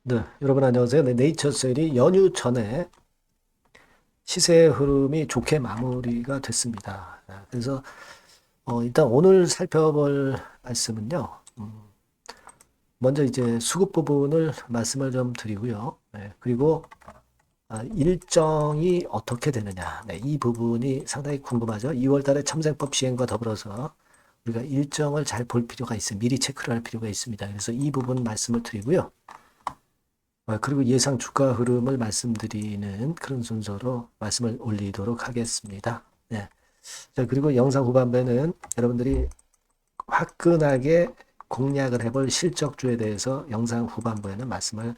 네, 여러분 안녕하세요. 네, 네이처셀이 연휴 전에 시세 흐름이 좋게 마무리가 됐습니다. 그래서 일단 오늘 살펴볼 말씀은요. 먼저 이제 수급 부분을 말씀을 좀 드리고요. 네, 그리고 일정이 어떻게 되느냐. 네, 이 부분이 상당히 궁금하죠. 2월 달에 첨생법 시행과 더불어서 우리가 일정을 잘 볼 필요가 있습니다. 미리 체크를 할 필요가 있습니다. 그래서 이 부분 말씀을 드리고요. 그리고 예상 주가 흐름을 말씀드리는 그런 순서로 말씀을 올리도록 하겠습니다. 네. 자, 그리고 영상 후반부에는 여러분들이 화끈하게 공략을 해볼 실적주에 대해서 영상 후반부에는 말씀을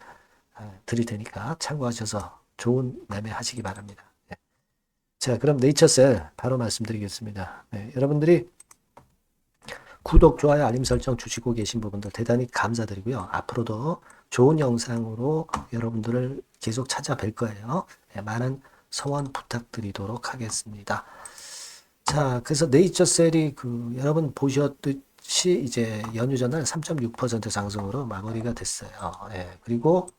드릴 테니까 참고하셔서 좋은 매매 하시기 바랍니다. 네. 자, 그럼 네이처셀 바로 말씀드리겠습니다. 네, 여러분들이 구독, 좋아요, 알림 설정 주시고 계신 부분들 대단히 감사드리고요. 앞으로도 좋은 영상으로 여러분들을 계속 찾아뵐 거예요. 네, 많은 성원 부탁드리도록 하겠습니다. 자, 그래서 네이처셀이 여러분 보셨듯이 이제 연휴 전날 3.6% 상승으로 마무리가 됐어요. 예, 그리고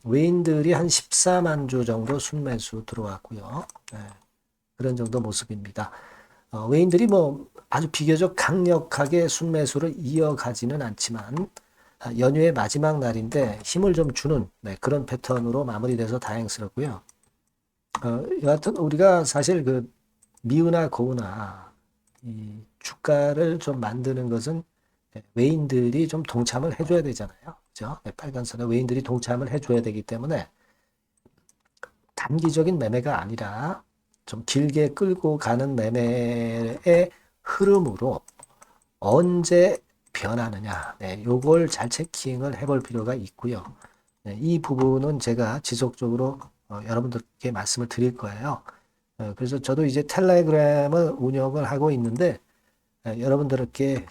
외인들이 한 14만 주 정도 순매수 들어왔고요. 예, 그런 정도 모습입니다. 외인들이 뭐 아주 비교적 강력하게 순매수를 이어가지는 않지만 연휴의 마지막 날인데 힘을 좀 주는 그런 패턴으로 마무리돼서 다행스럽고요. 여하튼 우리가 사실 미우나 고우나 이 주가를 좀 만드는 것은 외인들이 좀 동참을 해줘야 되잖아요. 그죠? 빨간선에 외인들이 동참을 해줘야 되기 때문에 단기적인 매매가 아니라 좀 길게 끌고 가는 매매의 흐름으로 언제 변하느냐. 네, 요걸 잘 체킹을 해볼 필요가 있고요. 네, 이 부분은 제가 지속적으로 여러분들께 말씀을 드릴 거예요. 그래서 저도 이제 텔레그램을 운영을 하고 있는데 여러분들께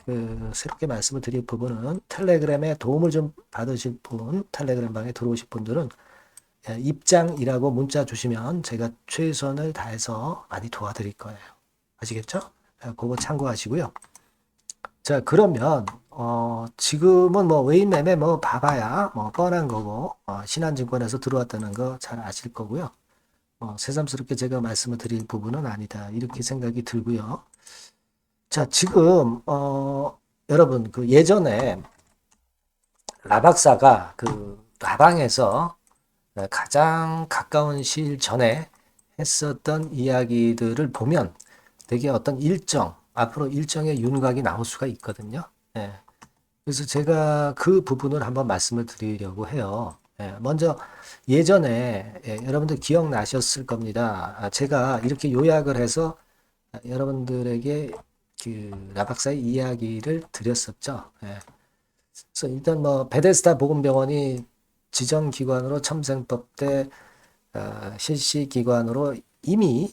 새롭게 말씀을 드릴 부분은 텔레그램에 도움을 좀 받으실 분, 텔레그램 방에 들어오실 분들은 입장이라고 문자 주시면 제가 최선을 다해서 많이 도와드릴 거예요. 아시겠죠? 그거 참고하시고요. 자, 그러면 지금은 뭐 외인 매매 뭐 봐봐야 뭐 뻔한 거고 신한증권에서 들어왔다는 거 잘 아실 거고요. 새삼스럽게 제가 말씀을 드릴 부분은 아니다. 이렇게 생각이 들고요. 자, 지금 여러분 예전에 라박사가 라방에서 가장 가까운 시일 전에 했었던 이야기들을 보면 되게 어떤 일정, 앞으로 일정의 윤곽이 나올 수가 있거든요. 예. 그래서 제가 그 부분을 한번 말씀을 드리려고 해요. 예, 먼저 예전에 여러분들 기억나셨을 겁니다. 제가 이렇게 요약을 해서 여러분들에게 라박사의 이야기를 드렸었죠. 예. 그래서 일단 뭐 베데스다 복음병원이 지정기관으로 첨생법 때 실시기관으로 이미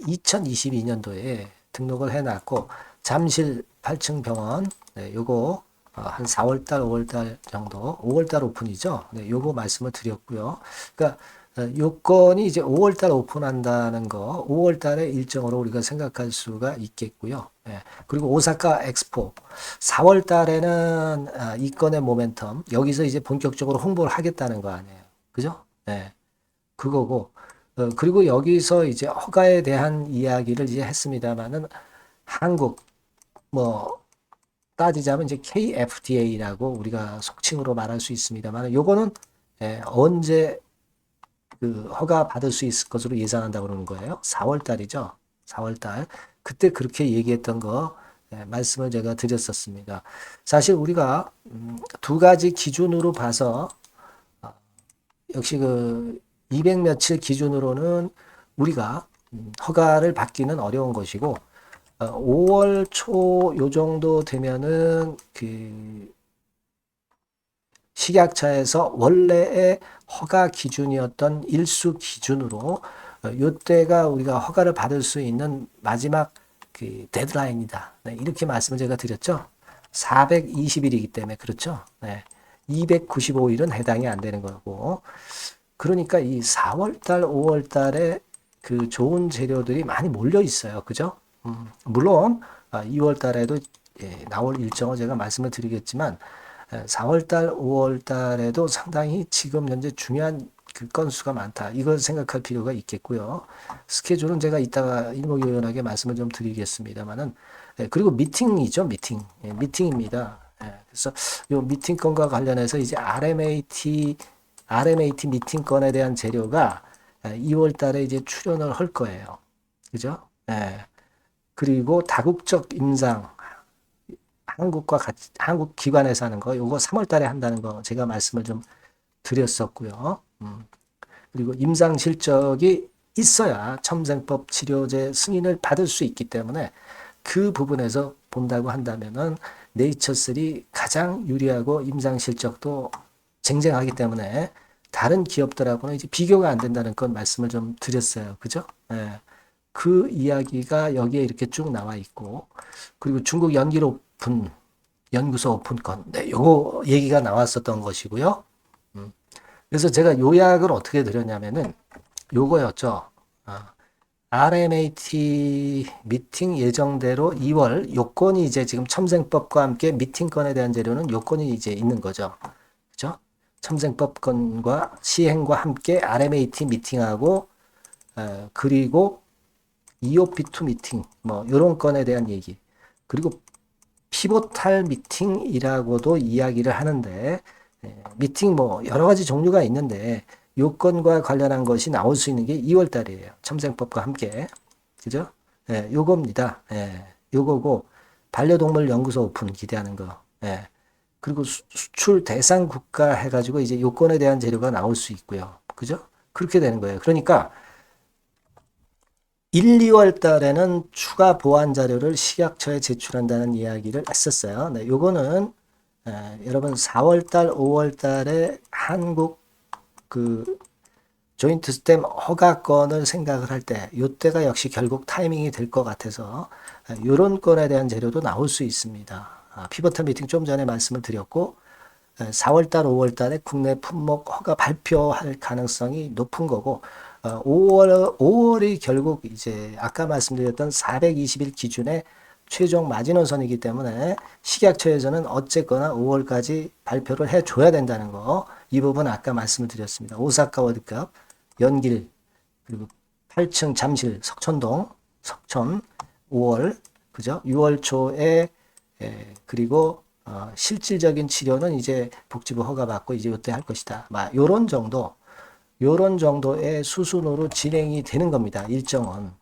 2022년도에 등록을 해놨고 잠실 8층 병원 요거 한 4월달, 5월달 정도, 5월달 오픈이죠. 네, 요거 말씀을 드렸고요. 그러니까 요건이 이제 5월달 오픈한다는 거, 5월달에 일정으로 우리가 생각할 수가 있겠고요. 예, 그리고 오사카 엑스포 4월달에는 이 건의 모멘텀 여기서 이제 본격적으로 홍보를 하겠다는 거 아니에요. 그죠? 네, 그거고. 그리고 여기서 이제 허가에 대한 이야기를 이제 했습니다만은 한국 뭐 따지자면 이제 KFDA라고 우리가 속칭으로 말할 수 있습니다만 요거는 언제 허가 받을 수 있을 것으로 예상한다고 그러는 거예요. 4월 달이죠. 4월 달. 그때 그렇게 얘기했던 거 말씀을 제가 드렸었습니다. 사실 우리가 두 가지 기준으로 봐서 역시 200 며칠 기준으로는 우리가 허가를 받기는 어려운 것이고 5월 초 요 정도 되면은 식약처에서 원래의 허가 기준이었던 일수 기준으로 요때가 우리가 허가를 받을 수 있는 마지막 데드라인이다. 네, 이렇게 말씀을 제가 드렸죠. 420일이기 때문에 그렇죠. 네, 295일은 해당이 안 되는 거고 그러니까 이 4월달, 5월달에 좋은 재료들이 많이 몰려 있어요. 그죠? 물론 2월달에도 나올 일정을 제가 말씀을 드리겠지만 4월달, 5월달에도 상당히 지금 현재 중요한 그 건수가 많다. 이걸 생각할 필요가 있겠고요. 스케줄은 제가 이따가 일목요연하게 말씀을 좀 드리겠습니다만은, 그리고 미팅이죠, 미팅. 미팅입니다. 그래서 요 미팅 건과 관련해서 이제 RMAT 미팅 건에 대한 재료가 2월 달에 이제 출연을 할 거예요. 그죠? 그리고 다국적 임상, 한국과 같이, 한국 기관에서 하는 거, 요거 3월 달에 한다는 거 제가 말씀을 좀 드렸었고요. 그리고 임상 실적이 있어야 첨생법 치료제 승인을 받을 수 있기 때문에 그 부분에서 본다고 한다면은 네이처3 가장 유리하고 임상 실적도 쟁쟁하기 때문에 다른 기업들하고는 이제 비교가 안 된다는 건 말씀을 좀 드렸어요. 그죠? 그 이야기가 여기에 이렇게 쭉 나와 있고, 그리고 중국 연길 오픈, 연구소 오픈 건, 요거 얘기가 나왔었던 것이고요. 그래서 제가 요약을 어떻게 드렸냐면은 요거였죠. RMAT 미팅 예정대로 2월 요건이 이제 지금 첨생법과 함께 미팅건에 대한 재료는 요건이 이제 있는 거죠. 그죠? 첨생법건과 시행과 함께 RMAT 미팅하고 그리고 EOP2 미팅 뭐 요런 건에 대한 얘기. 그리고 피보탈 미팅이라고도 이야기를 하는데 미팅 뭐 여러 가지 종류가 있는데 요건과 관련한 것이 나올 수 있는 게 2월 달이에요. 첨생법과 함께. 그죠? 요겁니다. 요거고 반려동물 연구소 오픈 기대하는 거. 그리고 수출 대상 국가 해가지고 이제 요건에 대한 재료가 나올 수 있고요. 그죠? 그렇게 되는 거예요. 그러니까 1, 2월 달에는 추가 보완 자료를 식약처에 제출한다는 이야기를 했었어요. 요거는 여러분 4월 달, 5월 달에 한국 그 조인트 스템 허가건을 생각을 할 때, 요때가 역시 결국 타이밍이 될 것 같아서 요런 건에 대한 재료도 나올 수 있습니다. 피버탈 미팅 좀 전에 말씀을 드렸고 4월 달, 5월 달에 국내 품목 허가 발표할 가능성이 높은 거고 5월이 결국 이제 아까 말씀드렸던 420일 기준의 최종 마지노선이기 때문에 식약처에서는 어쨌거나 5월까지 발표를 해줘야 된다는 거. 이 부분 아까 말씀을 드렸습니다. 오사카 월드컵, 연길, 그리고 8층 잠실, 석촌동, 석촌 5월, 그죠? 6월 초에 그리고 실질적인 치료는 이제 복지부 허가받고 이제 이때 할 것이다. 막 요런 정도의 수순으로 진행이 되는 겁니다. 일정은.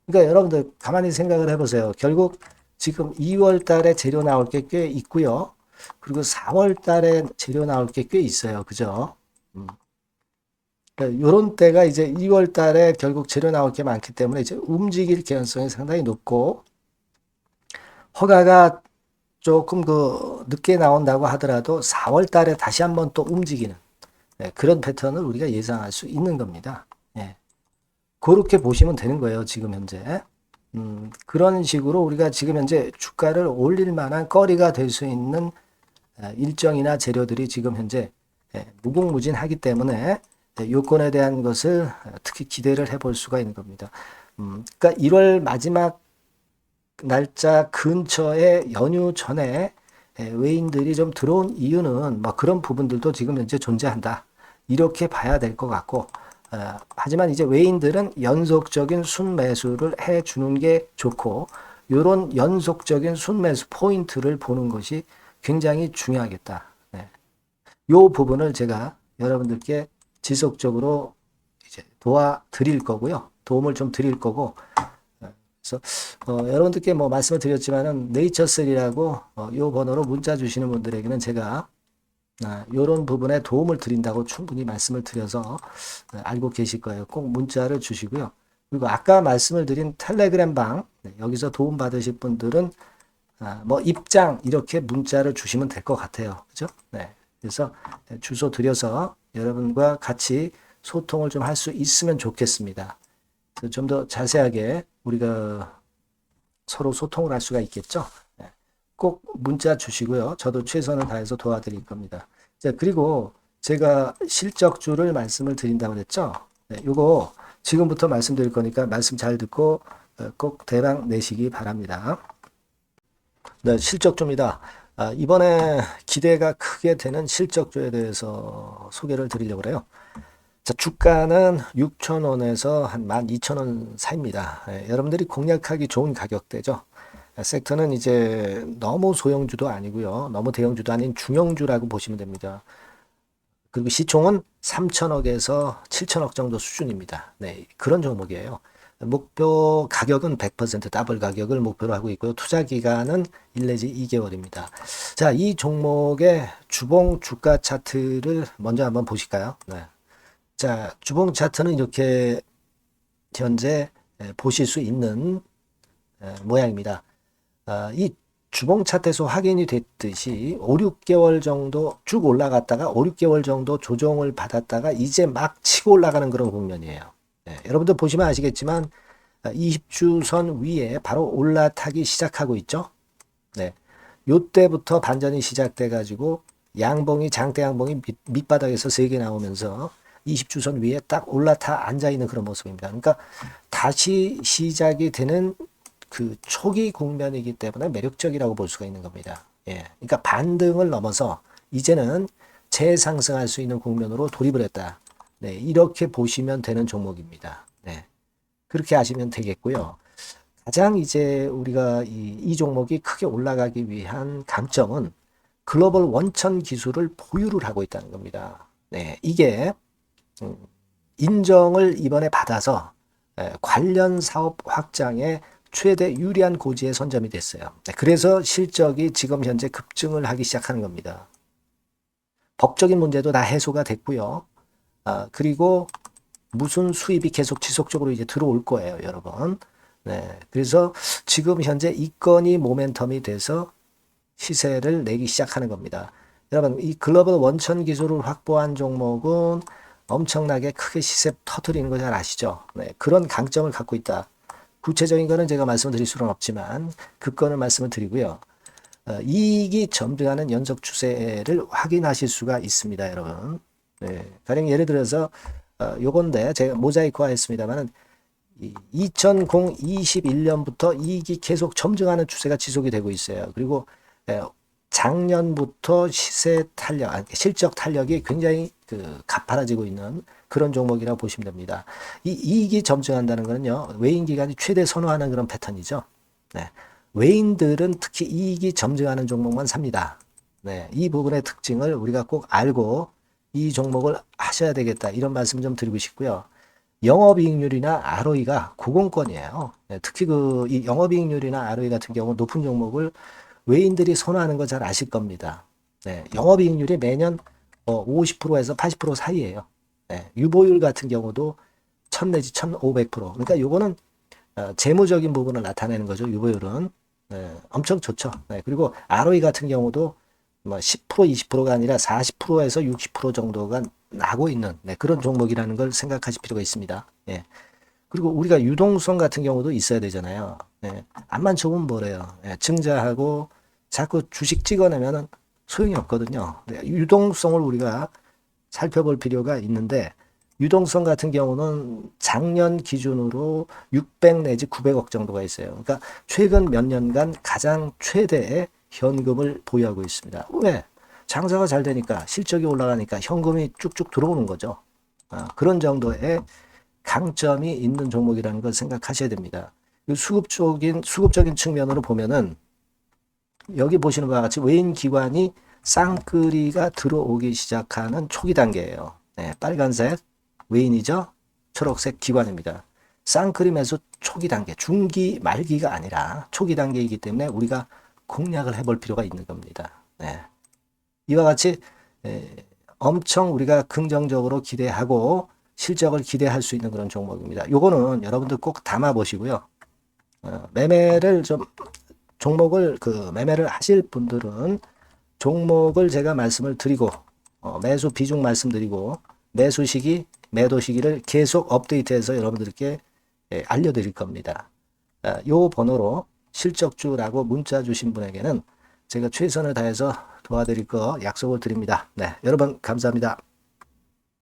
그러니까 여러분들 가만히 생각을 해보세요. 결국 지금 2월 달에 재료 나올 게 꽤 있고요. 그리고 4월 달에 재료 나올 게 꽤 있어요. 그죠? 그러니까 요런 때가 이제 2월 달에 결국 재료 나올 게 많기 때문에 이제 움직일 개연성이 상당히 높고 허가가 조금 그 늦게 나온다고 하더라도 4월 달에 다시 한번 또 움직이는 그런 패턴을 우리가 예상할 수 있는 겁니다. 그렇게 보시면 되는 거예요. 지금 현재. 그런 식으로 우리가 지금 현재 주가를 올릴 만한 거리가 될 수 있는 일정이나 재료들이 지금 현재 무궁무진하기 때문에 요건에 대한 것을 특히 기대를 해볼 수가 있는 겁니다. 그러니까 1월 마지막 날짜 근처에 연휴 전에 외인들이 좀 들어온 이유는 뭐 그런 부분들도 지금 현재 존재한다. 이렇게 봐야 될 것 같고 하지만 이제 외인들은 연속적인 순매수를 해주는 게 좋고 이런 연속적인 순매수 포인트를 보는 것이 굉장히 중요하겠다. 이 부분을 제가 여러분들께 지속적으로 이제 도와드릴 거고요. 도움을 좀 드릴 거고 그래서 여러분들께 뭐 말씀을 드렸지만은 네이처3라고 이 번호로 문자 주시는 분들에게는 제가 이런 부분에 도움을 드린다고 충분히 말씀을 드려서 알고 계실 거예요. 꼭 문자를 주시고요. 그리고 아까 말씀을 드린 텔레그램 방 여기서 도움 받으실 분들은 뭐 입장 이렇게 문자를 주시면 될 것 같아요. 그죠? 그래서 주소 드려서 여러분과 같이 소통을 좀 할 수 있으면 좋겠습니다. 좀 더 자세하게 우리가 서로 소통을 할 수가 있겠죠. 꼭 문자 주시고요. 저도 최선을 다해서 도와드릴 겁니다. 자, 그리고 제가 실적주를 말씀을 드린다고 그랬죠. 요거 지금부터 말씀드릴 거니까 말씀 잘 듣고 꼭 대박 내시기 바랍니다. 네, 실적주입니다. 이번에 기대가 크게 되는 실적주에 대해서 소개를 드리려고 그래요. 자, 주가는 6,000원에서 한 12,000원 사이입니다. 여러분들이 공략하기 좋은 가격대죠. 섹터는 이제 너무 소형주도 아니고요. 너무 대형주도 아닌 중형주라고 보시면 됩니다. 그리고 시총은 3천억에서 7천억 정도 수준입니다. 네, 그런 종목이에요. 목표 가격은 100% 더블 가격을 목표로 하고 있고요. 투자 기간은 1 내지 2개월입니다. 자, 이 종목의 주봉 주가 차트를 먼저 한번 보실까요? 네. 자, 주봉 차트는 이렇게 현재 보실 수 있는 모양입니다. 이 주봉 차트에서 확인이 됐듯이 5, 6개월 정도 쭉 올라갔다가 5, 6개월 정도 조정을 받았다가 이제 막 치고 올라가는 그런 국면이에요. 여러분들 보시면 아시겠지만 20주선 위에 바로 올라타기 시작하고 있죠. 네. 요때부터 반전이 시작돼 가지고 양봉이 장대 양봉이 밑바닥에서 3개 나오면서 20주선 위에 딱 올라타 앉아 있는 그런 모습입니다. 그러니까 다시 시작이 되는 그 초기 국면이기 때문에 매력적이라고 볼 수가 있는 겁니다. 예. 그러니까 반등을 넘어서 이제는 재상승할 수 있는 국면으로 돌입을 했다. 네. 이렇게 보시면 되는 종목입니다. 네. 그렇게 아시면 되겠고요. 가장 이제 우리가 이 종목이 크게 올라가기 위한 강점은 글로벌 원천 기술을 보유를 하고 있다는 겁니다. 네. 이게 인정을 이번에 받아서 관련 사업 확장에 최대 유리한 고지에 선점이 됐어요. 그래서 실적이 지금 현재 급증을 하기 시작하는 겁니다. 법적인 문제도 다 해소가 됐고요. 그리고 무슨 수입이 계속 지속적으로 이제 들어올 거예요, 여러분. 네, 그래서 지금 현재 이 건이 모멘텀이 돼서 시세를 내기 시작하는 겁니다. 여러분, 이 글로벌 원천 기술을 확보한 종목은 엄청나게 크게 시세 터뜨리는 거 잘 아시죠? 네, 그런 강점을 갖고 있다. 구체적인 거는 제가 말씀을 드릴 수는 없지만 그 건을 말씀을 드리고요. 이익이 점등하는 연속 추세를 확인하실 수가 있습니다, 여러분. 네, 가령 예를 들어서 요건데 제가 모자이크화 했습니다만은 2021년부터 이익이 계속 점증하는 추세가 지속이 되고 있어요. 그리고 작년부터 시세 탄력, 실적 탄력이 굉장히 가파라지고 있는 그런 종목이라고 보시면 됩니다. 이 이익이 점증한다는 거는요, 외인 기관이 최대 선호하는 그런 패턴이죠. 네. 외인들은 특히 이익이 점증하는 종목만 삽니다. 네. 이 부분의 특징을 우리가 꼭 알고 이 종목을 하셔야 되겠다. 이런 말씀 좀 드리고 싶고요. 영업이익률이나 ROE가 고공권이에요. 네. 특히 이 영업이익률이나 ROE 같은 경우 높은 종목을 외인들이 선호하는 거 잘 아실 겁니다. 네. 영업이익률이 매년 50%에서 80% 사이에요. 네, 유보율 같은 경우도 1000 내지 1500%. 그러니까 요거는 재무적인 부분을 나타내는 거죠. 유보율은. 네, 엄청 좋죠. 네, 그리고 ROE 같은 경우도 뭐 10% 20%가 아니라 40%에서 60% 정도가 나고 있는 그런 종목이라는 걸 생각하실 필요가 있습니다. 예. 그리고 우리가 유동성 같은 경우도 있어야 되잖아요. 예. 암만 좋으면 뭐래요. 예. 증자하고 자꾸 주식 찍어내면은 소용이 없거든요. 네, 유동성을 우리가 살펴볼 필요가 있는데 유동성 같은 경우는 작년 기준으로 600 내지 900억 정도가 있어요. 그러니까 최근 몇 년간 가장 최대의 현금을 보유하고 있습니다. 왜? 장사가 잘 되니까 실적이 올라가니까 현금이 쭉쭉 들어오는 거죠. 그런 정도의 강점이 있는 종목이라는 걸 생각하셔야 됩니다. 수급적인 측면으로 보면은 여기 보시는 바와 같이 외인 기관이 쌍끌이가 들어오기 시작하는 초기 단계예요. 네, 빨간색 외인이죠. 초록색 기관입니다. 쌍끌이 매수 초기 단계, 중기 말기가 아니라 초기 단계이기 때문에 우리가 공략을 해볼 필요가 있는 겁니다. 네. 이와 같이 엄청 우리가 긍정적으로 기대하고 실적을 기대할 수 있는 그런 종목입니다. 요거는 여러분들 꼭 담아 보시고요. 매매를 좀 종목을 매매를 하실 분들은 종목을 제가 말씀을 드리고 매수 비중 말씀드리고 매수 시기, 매도 시기를 계속 업데이트해서 여러분들께 알려드릴 겁니다. 요 번호로 실적주라고 문자 주신 분에게는 제가 최선을 다해서 도와드릴 거 약속을 드립니다. 네, 여러분 감사합니다.